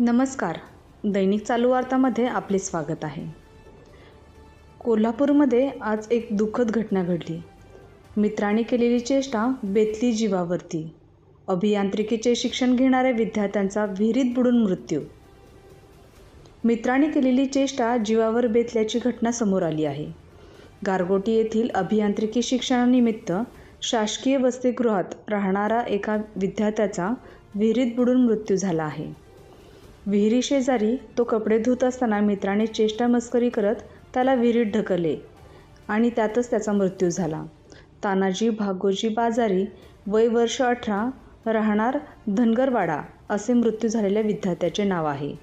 नमस्कार. दैनिक चालू वार्तामध्ये आपले स्वागत आहे. कोल्हापूरमध्ये आज एक दुःखद घटना घडली. मित्रांनी केलेली चेष्टा बेतली जीवावरती. अभियांत्रिकीचे शिक्षण घेणाऱ्या विद्यार्थ्यांचा विहिरीत बुडून मृत्यू. मित्रांनी केलेली चेष्टा जीवावर बेतल्याची घटना समोर आली आहे. गारगोटी येथील अभियांत्रिकी शिक्षणानिमित्त शासकीय वसतिगृहात राहणारा एका विद्यार्थ्याचा विहिरीत बुडून मृत्यू झाला आहे. विहिरीशेजारी तो कपडे धुत असताना मित्राने चेष्टा मस्करी करत त्याला विहिरीत ढकलले आणि त्यातच त्याचा मृत्यू झाला. तानाजी भागोजी बाजारी, वय वर्ष 18, राहणार धनगरवाडा असे मृत्यू झालेल्या विद्यार्थ्याचे नाव आहे.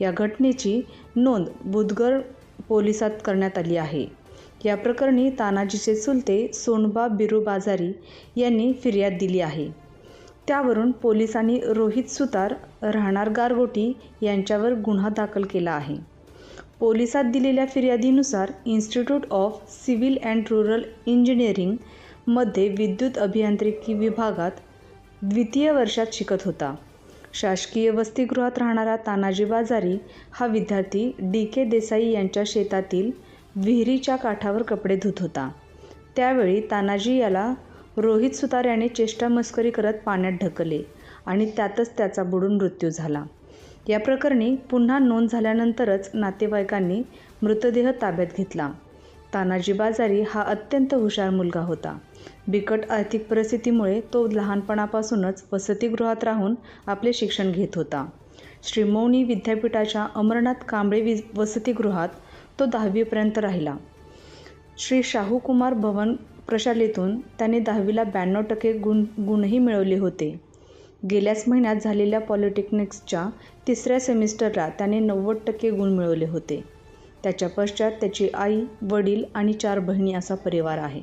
या घटनेची नोंद बुधगड पोलिसात करण्यात आली आहे. या प्रकरणी तानाजीचे चुलते सोनबा बिरू बाजारी यांनी फिर्याद दिली आहे. त्यावरून पोलिसांनी रोहित सुतार, राहणार गारगोटी यांच्यावर गुन्हा दाखल केला आहे. पोलिसात दिलेल्या फिर्यादीनुसार institute of civil and rural engineering मध्ये विद्युत अभियांत्रिकी विभागात द्वितीय वर्षात शिकत होता. शासकीय वसतिगृहात राहणारा तानाजी बाजारी हा विद्यार्थी DK देसाई यांच्या शेतातील विहिरीच्या काठावर कपडे धुत होता. त्यावेळी तानाजी याला रोहित सुतार याने चेष्टा मस्करी करत पाण्यात ढकलले आणि त्यातच त्याचा बुडून मृत्यू झाला. या प्रकरणी पुन्हा नोंद झाल्यानंतरच नातेवाईकांनी मृतदेह ताब्यात घेतला. तानाजी बाजारी हा अत्यंत हुशार मुलगा होता. बिकट आर्थिक परिस्थितीमुळे तो लहानपणापासूनच वसतिगृहात राहून आपले शिक्षण घेत होता. श्री मौनी विद्यापीठाच्या अमरनाथ कांबळे वसतिगृहात तो 10वी राहिला. श्री शाहू कुमार भवन प्रशालेतून त्याने 10वीला 92% गुणही मिळवले होते. गेल्याच महिन्यात झालेल्या पॉलिटेक्निक्सच्या 3ऱ्या सेमिस्टरला त्याने 90% गुण मिळवले होते. त्याच्या पश्चात त्याची आई, वडील आणि 4 बहिणी असा परिवार आहे.